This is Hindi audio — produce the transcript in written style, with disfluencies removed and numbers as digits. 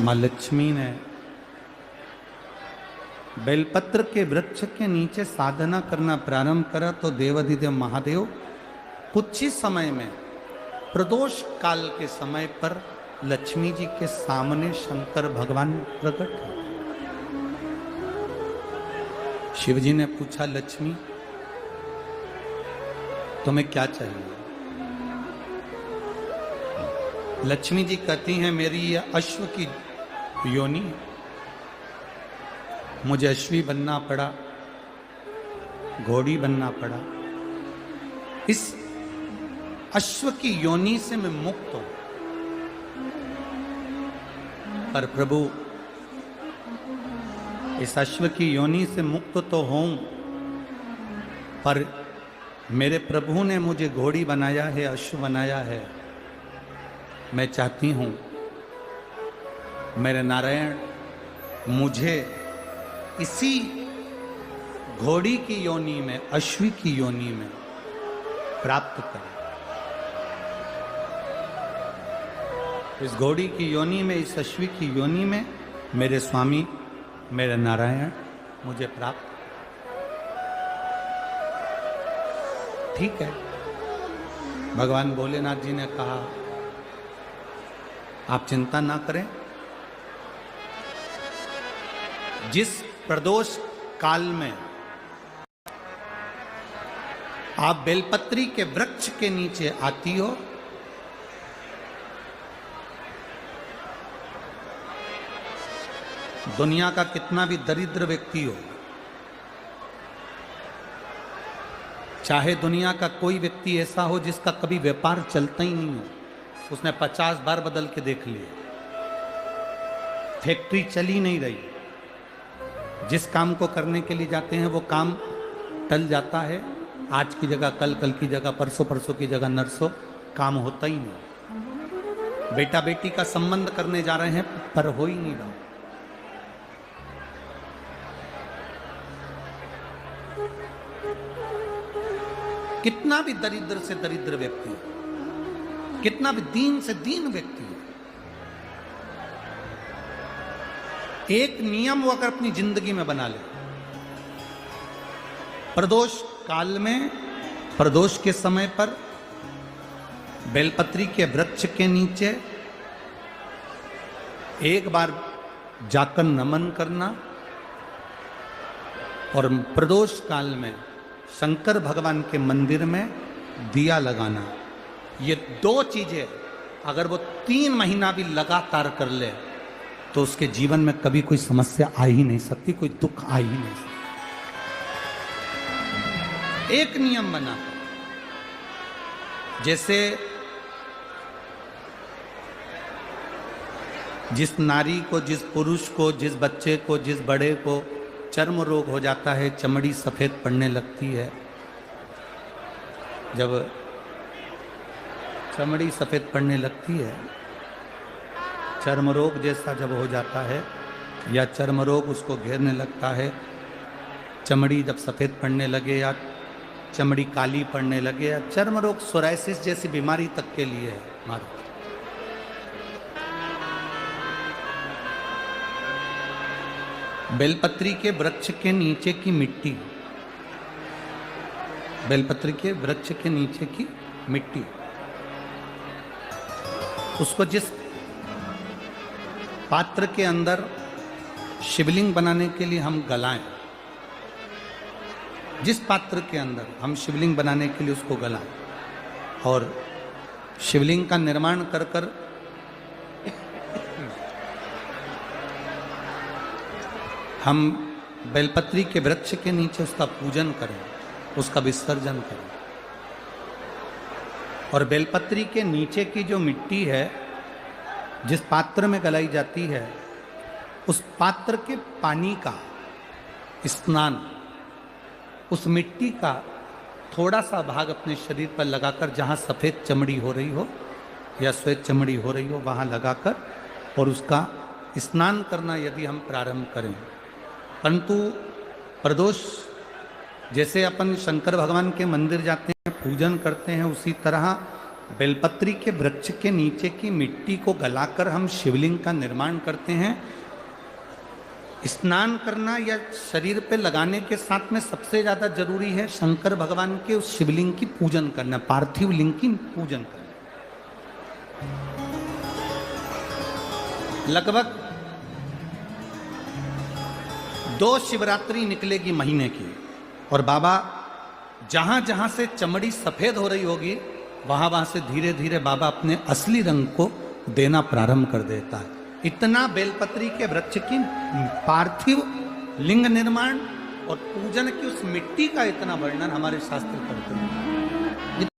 माँ लक्ष्मी ने बेलपत्र के वृक्ष के नीचे साधना करना प्रारंभ करा तो देवाधिदेव महादेव कुछ ही समय में प्रदोष काल के समय पर लक्ष्मी जी के सामने शंकर भगवान प्रकट हुए। शिव जी ने पूछा, लक्ष्मी तुम्हें क्या चाहिए? लक्ष्मी जी कहती हैं, मेरी यह अश्व की योनि, मुझे अश्वी बनना पड़ा, घोड़ी बनना पड़ा। इस अश्व की योनि से मैं मुक्त हूं, पर प्रभु इस अश्व की योनि से मुक्त तो हूं, पर मेरे प्रभु ने मुझे घोड़ी बनाया है, अश्व बनाया है। मैं चाहती हूं मेरे नारायण मुझे इसी घोड़ी की योनि में, अश्वी की योनि में प्राप्त करें। इस घोड़ी की योनि में, इस अश्वी की योनि में मेरे स्वामी, मेरे नारायण मुझे प्राप्त। ठीक है, भगवान भोलेनाथ जी ने कहा, आप चिंता ना करें, जिस प्रदोष काल में आप बेलपत्री के वृक्ष के नीचे आती हो, दुनिया का कितना भी दरिद्र व्यक्ति हो, चाहे दुनिया का कोई व्यक्ति ऐसा हो जिसका कभी व्यापार चलता ही नहीं हो, उसने 50 बार बदल के देख लिए, फैक्ट्री चली नहीं रही, जिस काम को करने के लिए जाते हैं वो काम टल जाता है, आज की जगह कल, कल की जगह परसों, परसों की जगह नरसों, काम होता ही नहीं। बेटा बेटी का संबंध करने जा रहे हैं पर हो ही नहीं रहा। कितना भी दरिद्र से दरिद्र व्यक्ति हो, कितना भी दीन से दीन व्यक्ति हो, एक नियम वो अगर अपनी जिंदगी में बना ले, प्रदोष काल में, प्रदोष के समय पर बेलपत्री के वृक्ष के नीचे एक बार जाकर नमन करना और प्रदोष काल में शंकर भगवान के मंदिर में दिया लगाना, ये दो चीजें अगर वो 3 महीना भी लगातार कर ले तो उसके जीवन में कभी कोई समस्या आ ही नहीं सकती, कोई दुख आ ही नहीं सकता। एक नियम बना, जैसे जिस नारी को, जिस पुरुष को, जिस बच्चे को, जिस बड़े को चर्म रोग हो जाता है, चमड़ी सफेद पड़ने लगती है, जब चमड़ी सफेद पड़ने लगती है, चर्म रोग जैसा जब हो जाता है या चर्म रोग उसको घेरने लगता है, चमड़ी जब सफेद पड़ने लगे या चमड़ी काली पड़ने लगे, या चर्म रोग सोराइसिस जैसी बीमारी तक के लिए है मारो। बेलपत्री के वृक्ष के नीचे की मिट्टी, बेलपत्री के वृक्ष के नीचे की मिट्टी, उसको जिस पात्र के अंदर शिवलिंग बनाने के लिए हम गलाएं, जिस पात्र के अंदर हम शिवलिंग बनाने के लिए उसको गलाएं और शिवलिंग का निर्माण कर कर हम बेलपत्री के वृक्ष के नीचे उसका पूजन करें, उसका विसर्जन करें। और बेलपत्री के नीचे की जो मिट्टी है, जिस पात्र में गलाई जाती है, उस पात्र के पानी का स्नान, उस मिट्टी का थोड़ा सा भाग अपने शरीर पर लगाकर, जहाँ सफ़ेद चमड़ी हो रही हो या श्वेत चमड़ी हो रही हो वहाँ लगाकर और उसका स्नान करना यदि हम प्रारंभ करें। परंतु प्रदोष जैसे अपन शंकर भगवान के मंदिर जाते हैं, पूजन करते हैं, उसी तरह बेलपत्री के वृक्ष के नीचे की मिट्टी को गलाकर हम शिवलिंग का निर्माण करते हैं। स्नान करना या शरीर पे लगाने के साथ में सबसे ज्यादा जरूरी है शंकर भगवान के उस शिवलिंग की पूजन करना, पार्थिव लिंग की पूजन करना। लगभग 2 शिवरात्रि निकलेगी महीने की, और बाबा जहां जहां से चमड़ी सफेद हो रही होगी वहां वहां से धीरे धीरे बाबा अपने असली रंग को देना प्रारंभ कर देता है। इतना बेलपत्री के वृक्ष की पार्थिव लिंग निर्माण और पूजन की उस मिट्टी का इतना वर्णन हमारे शास्त्र करते हैं।